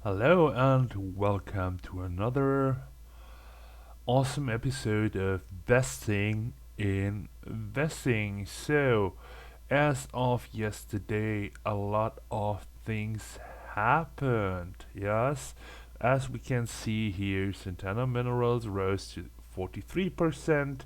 Hello and welcome to another awesome episode of Vesting in Investing. So, as of yesterday, a lot of things happened. Yes, as we can see here, Santana Minerals rose to 43%,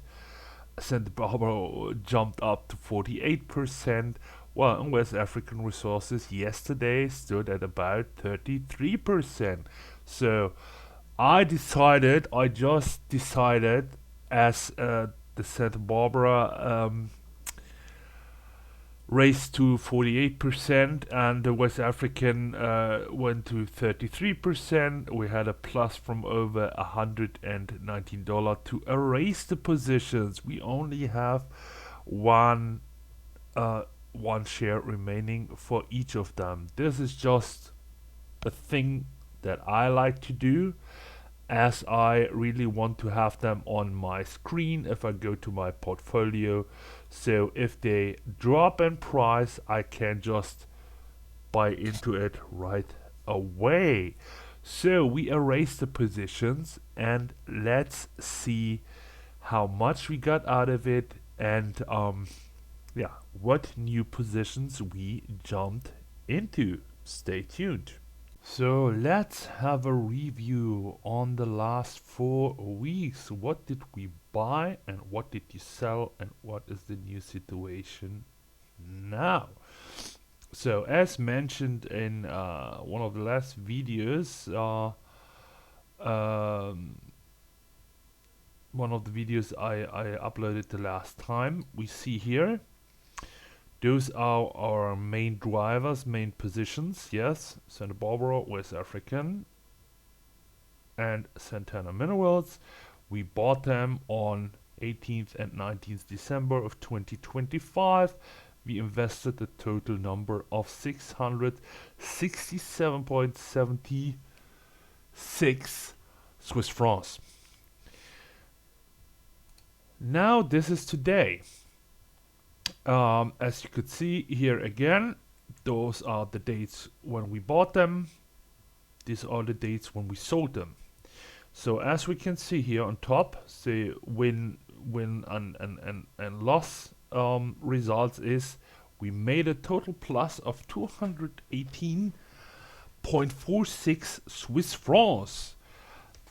Santa Barbara jumped up to 48%, while West African Resources yesterday stood at about 33%. So I just decided as the Santa Barbara raised to 48% and the West African went to 33%. We had a plus from over $119 to erase the positions. We only have one uh, one share remaining for each of them. This is just a thing that I like to do, as I really want to have them on my screen if I go to my portfolio. So if they drop in price, I can just buy into it right away. So we erase the positions and let's see how much we got out of it and yeah, what new positions we jumped into. Stay tuned. So let's have a review on the last 4 weeks. What did we buy and what did you sell and what is the new situation now? So as mentioned in one of the last videos, um, one of the videos I uploaded the last time, we see here those are our main drivers, main positions. Yes, Santa Barbara, West African, and Santana Minerals. We bought them on 18th and 19th December of 2025. We invested a total number of 667.76 Swiss francs. Now this is today. As you could see here again, those are the dates when we bought them. These are the dates when we sold them. So as we can see here on top, the win and loss results is we made a total plus of 218.46 Swiss francs.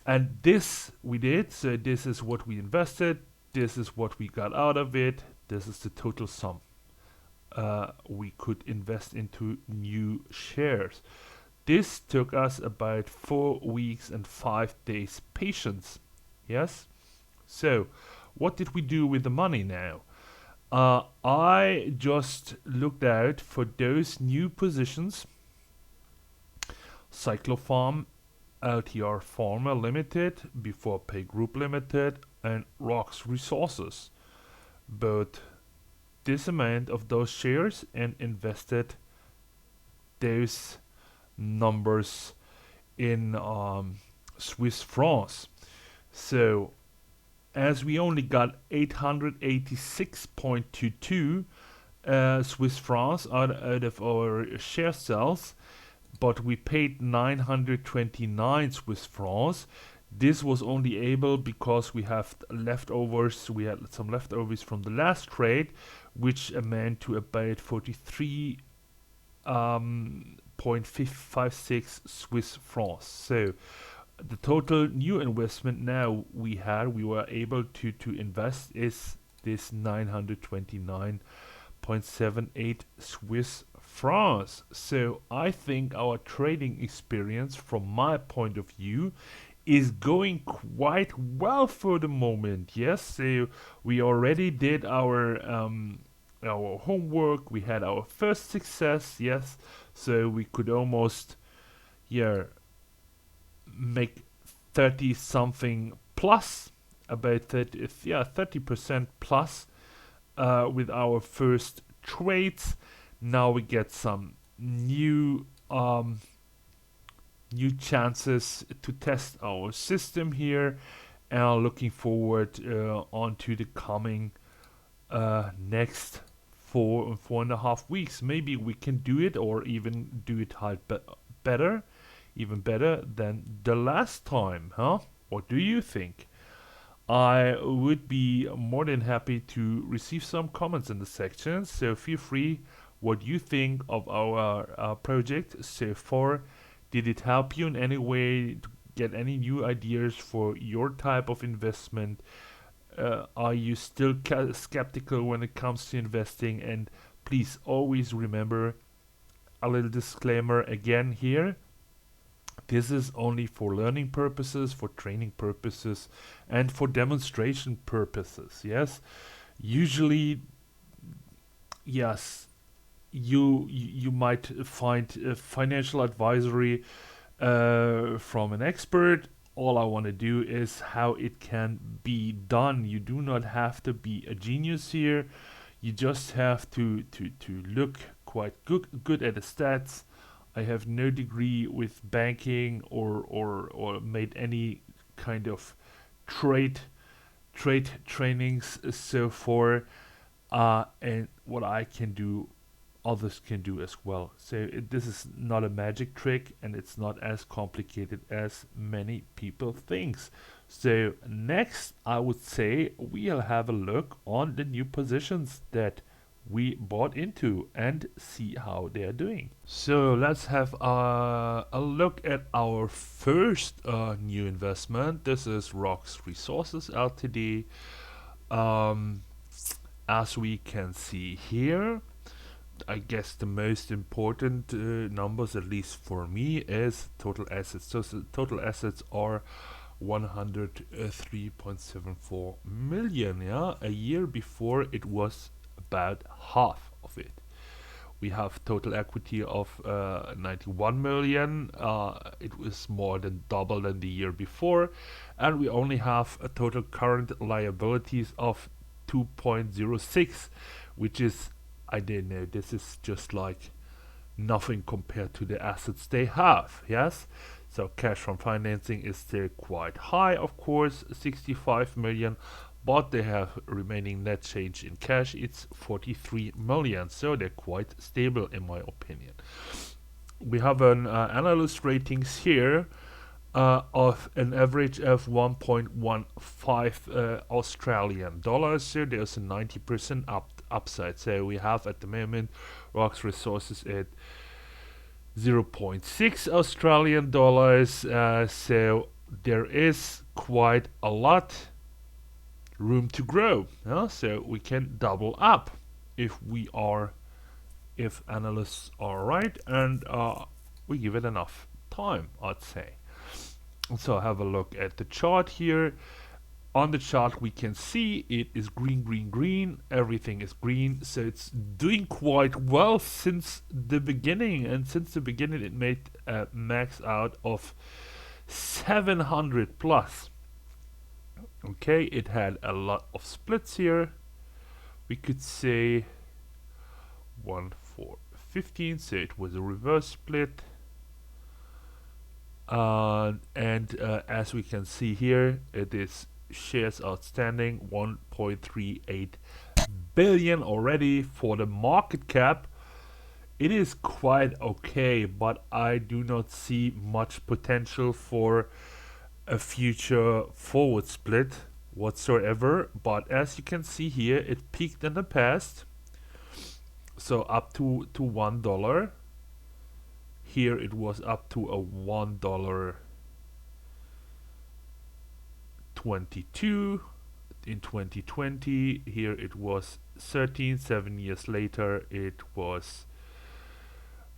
And this we did, so this is what we invested, this is what we got out of it, this is the total sum we could invest into new shares. This took us about 4 weeks and 5 days patience. Yes? So, what did we do with the money now? I just looked out for those new positions: Cyclopharm, LTR Pharma Limited, before Pay Group Limited, and Rox Resources. Both this amount of those shares and invested those numbers in Swiss francs. So as we only got 886.22 Swiss francs out of our share sales, but we paid 929 Swiss francs. This was only able because we have leftovers. We had some leftovers from the last trade, which amount to about 43.56 Swiss francs. So the total new investment now we were able to invest is this 929.78 Swiss francs. So I think our trading experience, from my point of view, is going quite well for the moment. Yes, so we already did our homework. We had our first success. Yes, so we could almost make 30 something plus, about 30% plus with our first trades. Now we get some new chances to test our system here, and looking forward onto the coming next 4.5 weeks. Maybe we can do it, or even do it better. even better than the last time, huh? What do you think? I would be more than happy to receive some comments in the section, so feel free what you think of our project so far. Did it help you in any way to get any new ideas for your type of investment? Are you still skeptical when it comes to investing? And please always remember a little disclaimer again here. This is only for learning purposes, for training purposes, and for demonstration purposes. Yes, usually, yes, you might find financial advisory from an expert. All I want to do is how it can be done. You do not have to be a genius here. You just have to look quite good at the stats. I have no degree with banking or made any kind of trade trade trainings so far. And what I can do, others can do as well. So this is not a magic trick, and it's not as complicated as many people thinks. So next, I would say we'll have a look on the new positions that we bought into and see how they are doing. So let's have a look at our first new investment. This is Rocks Resources Ltd. As we can see here, I guess the most important numbers, at least for me, is total assets. So total assets are 103.74 million. Yeah, a year before it was about half of it. We have total equity of 91 million. It was more than double than the year before, and we only have a total current liabilities of 2.06, which is, I don't know, this is just like nothing compared to the assets they have. Yes, so cash from financing is still quite high, of course, 65 million, but they have remaining net change in cash, it's 43 million, so they're quite stable in my opinion. We have an analyst ratings here of an average of 1.15 Australian dollars. So there's a 90% upside. So we have at the moment Rocks Resources at 0.6 Australian dollars. So there is quite a lot room to grow. So we can double up if analysts are right, and we give it enough time, I'd say. So have a look at the chart here. On the chart we can see it is green, green, green. Everything is green, so it's doing quite well since the beginning. And since the beginning it made a max out of 700 plus. Okay, it had a lot of splits here. We could say 1, 4, 15, so it was a reverse split. As we can see here, it is shares outstanding 1.38 billion already. For the market cap, it is quite okay, but I do not see much potential for a future forward split whatsoever. But as you can see here, it peaked in the past, so up to $1. Here it was up to a $1.22 in 2020. Here it was 13. 7 years later it was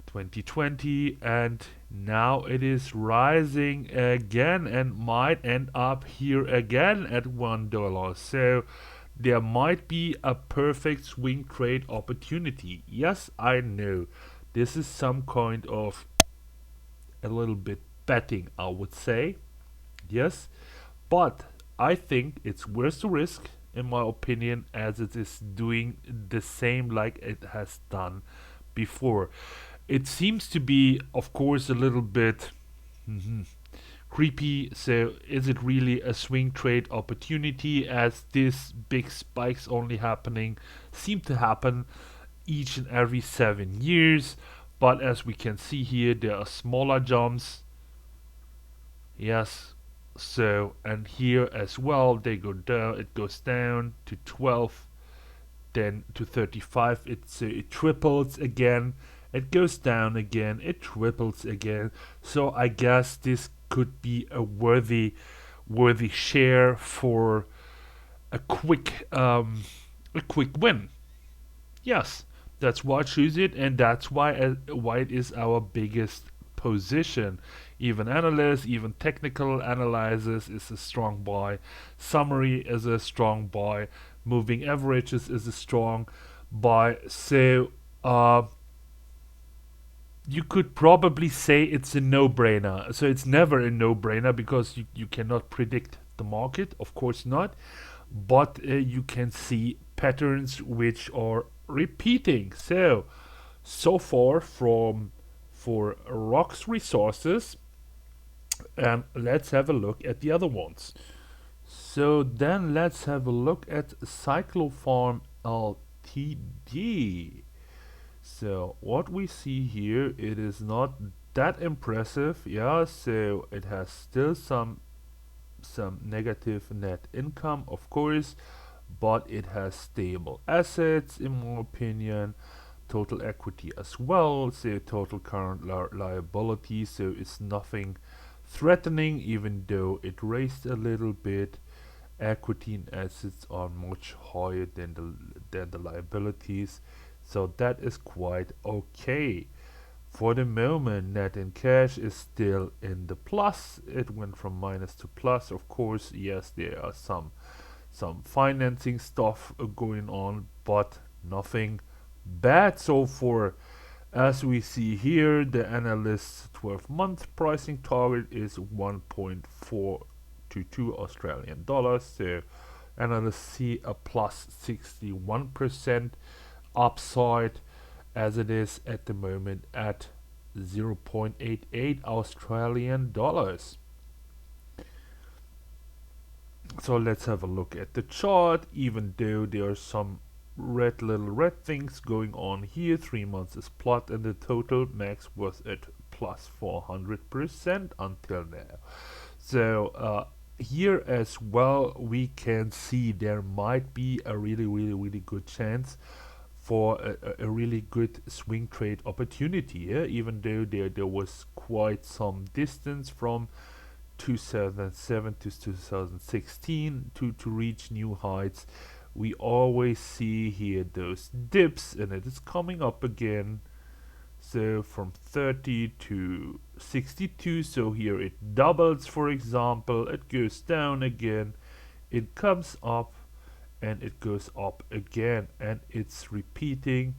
2020, and now it is rising again and might end up here again at $1. So there might be a perfect swing trade opportunity. Yes, I know this is some kind of a little bit betting, I would say. Yes, but I think it's worth the risk, in my opinion, as it is doing the same like it has done before. It seems to be, of course, a little bit creepy. So is it really a swing trade opportunity, as these big spikes only seem to happen each and every 7 years? But as we can see here, there are smaller jumps Yes. So, and here as well, they go down. It goes down to 12, then to 35. It triples again. It goes down again. It triples again. So I guess this could be a worthy share for a quick win. Yes, that's why I choose it, and that's why it is our biggest position. Even analysts, even technical analysis is a strong buy. Summary is a strong buy. Moving averages is a strong buy. So you could probably say it's a no-brainer. So it's never a no-brainer because you cannot predict the market, of course not. But you can see patterns which are repeating. So far from for rocks resources, and let's have a look at the other ones. So then let's have a look at Cyclofarm Ltd. So what we see here, it is not that impressive. Yeah, so it has still some negative net income, of course, but it has stable assets in my opinion, total equity as well, so total current liability, so it's nothing threatening even though it raised a little bit. Equity and assets are much higher than the liabilities, so that is quite okay. For the moment, net in cash is still in the plus. It went from minus to plus. Of course, yes, there are some financing stuff going on, but nothing bad so far. As we see here, the analyst's 12-month pricing target is 1.422 Australian dollars. So analysts see a plus 61% upside, as it is at the moment at 0.88 Australian dollars. So let's have a look at the chart. Even though there are some little red things going on here, 3 months is plot, and the total max was at plus 400% until now. So here as well we can see there might be a really good chance for a really good swing trade opportunity here, even though there was quite some distance from 2007 to 2016 to reach new heights. We always see here those dips, and it is coming up again. So from 30 to 62, so here it doubles, for example, it goes down again, it comes up, and it goes up again, and it's repeating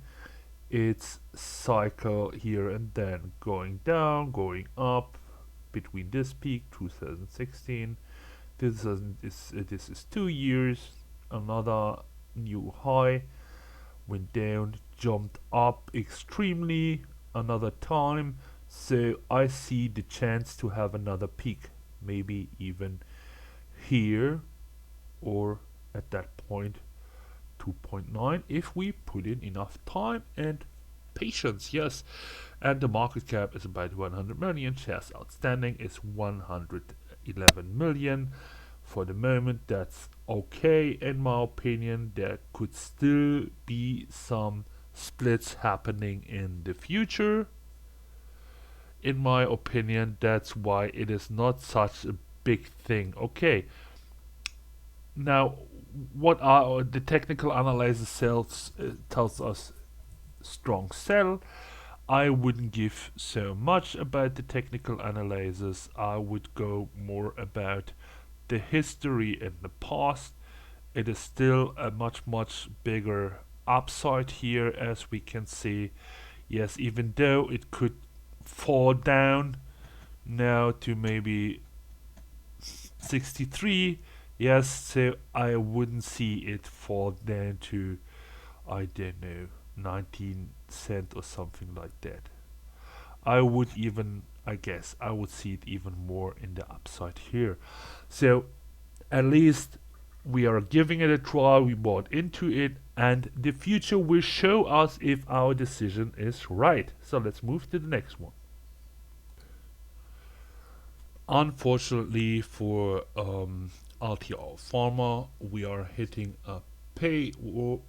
its cycle here and then, going down, going up. Between this peak 2016, this is 2 years, another new high, went down, jumped up extremely another time. So I see the chance to have another peak, maybe even here, or at that point 2.9 if we put in enough time and patience. Yes, and the market cap is about 100 million. Shares outstanding is 111 million. For the moment, that's okay in my opinion. There could still be some splits happening in the future. In my opinion, that's why it is not such a big thing. Okay, now what are the technical analysis tells us strong sell. I wouldn't give so much about the technical analysis. I would go more about the history in the past. It is still a much bigger upside here, as we can see. Yes, even though it could fall down now to maybe 63. Yes, so I wouldn't see it fall down to, I don't know, 19 cent or something like that. I would even, I guess, I would see it even more in the upside here. So at least we are giving it a try, we bought into it, and the future will show us if our decision is right. So let's move to the next one. Unfortunately for RTR Pharma, we are hitting a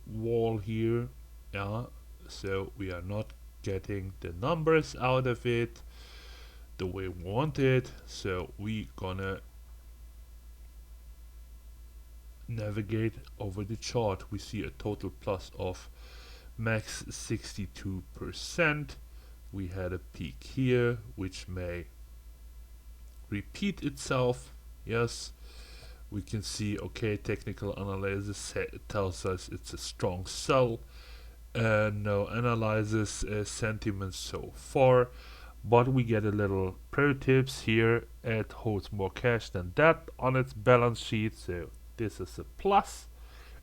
wall here. Yeah, so we are not getting the numbers out of it the way we want it. So we gonna navigate over the chart. We see a total plus of max 62%. We had a peak here, which may repeat itself. Yes, we can see, okay, technical analysis tells us it's a strong sell. No analysis sentiment so far, but we get a little pro tips here. It holds more cash than that on its balance sheet, so this is a plus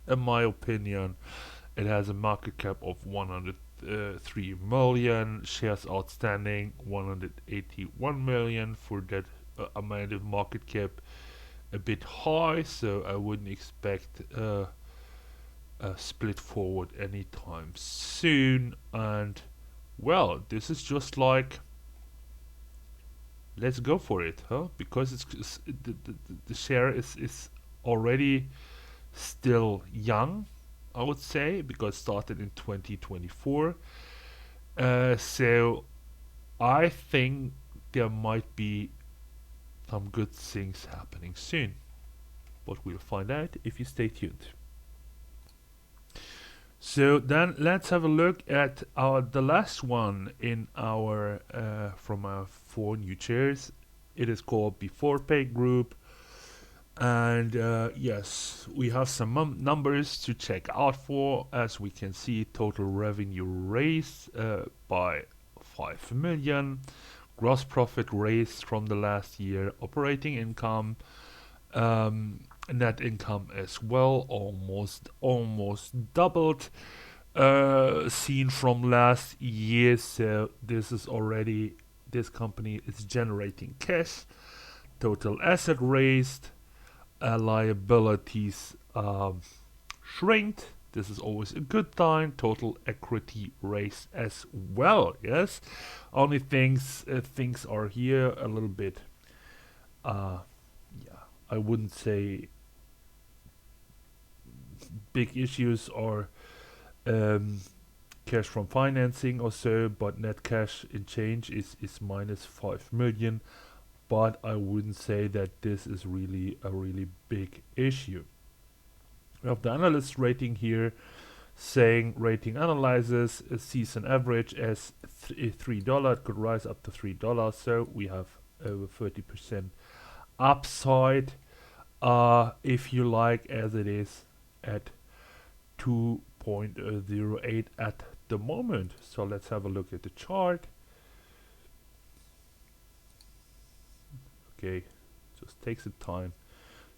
in my opinion. It has a market cap of 103 million, shares outstanding 181 million. For that amount of market cap, a bit high, so I wouldn't expect a split forward anytime soon. And well, this is just like, let's go for it, huh? Because the share is already still young, I would say, because it started in 2024. So I think there might be some good things happening soon, but we'll find out if you stay tuned. So then let's have a look at the last one in our from our 4 new chairs. It is called Before Pay Group. And yes, we have some numbers to check out for. As we can see, total revenue raised by 5 million, gross profit raised from the last year, operating income, net income as well, almost doubled, seen from last year. So this is already, this company is generating cash. Total asset raised, liabilities shrinked. This is always a good time. Total equity raised as well. Yes, only things are here a little bit. Yeah, I wouldn't say big issues or cash from financing or so, but net cash in change is minus 5 million. But I wouldn't say that this is really a really big issue. We have the analyst rating here, saying rating analyzes a season average as $3. It could rise up to $3, so we have over 30% upside, if you like, as it is at 2.08 at the moment. So let's have a look at the chart. Okay, just takes some time.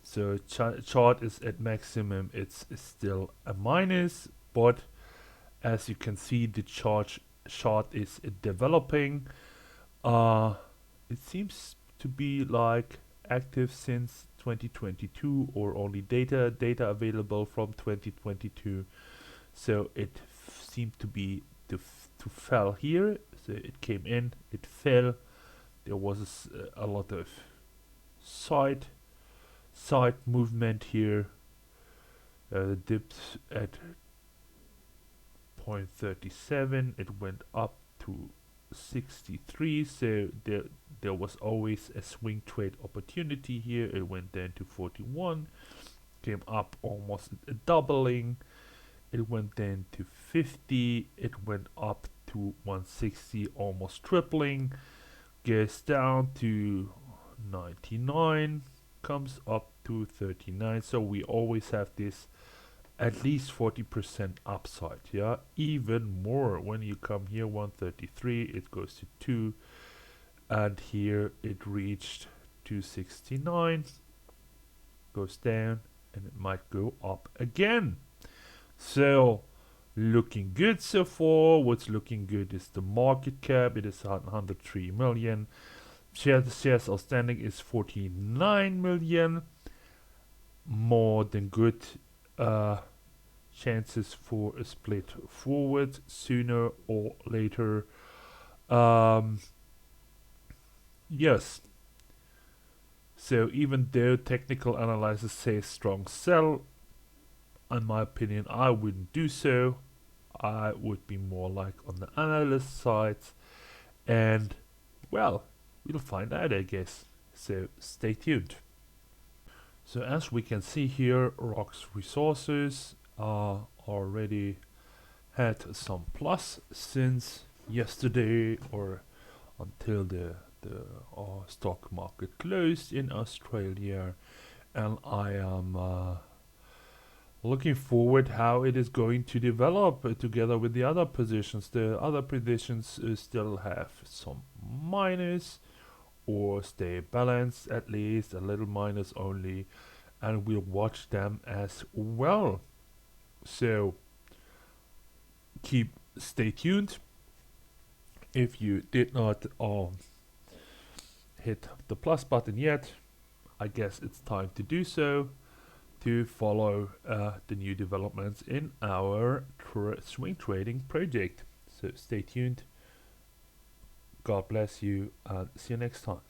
So chart is at maximum, it's still a minus, but as you can see, the chart is developing. It seems to be like active since 2022, or only data available from 2022. So it seemed to be to fell here. So it came in, it fell. There was a lot of side movement here. Dipped at 0.37, it went up to 63, so there was always a swing trade opportunity here. It went down to 41, came up almost a doubling. It went down to 50, it went up to 160, almost tripling, goes down to 99, comes up to 39. So we always have this at least 40% upside, yeah, even more when you come here. 133, it goes to 2, and here it reached 269, goes down, and it might go up again. So looking good so far. What's looking good is the market cap. It is 103 million. Shares outstanding is 49 million. More than good chances for a split forward sooner or later. Yes. So even though technical analysis says strong sell, in my opinion, I wouldn't do so. I would be more like on the analyst side, and well, we'll find out, I guess. So stay tuned. So as we can see here, Rock's resources are already had some plus since yesterday, or until the stock market closed in Australia, and I am looking forward how it is going to develop together with the other positions. The other positions still have some minus or stay balanced, at least a little minus only, and we'll watch them as well. So stay tuned. If you did not hit the plus button yet, I guess it's time to do so to follow the new developments in our swing trading project. So stay tuned. God bless you and see you next time.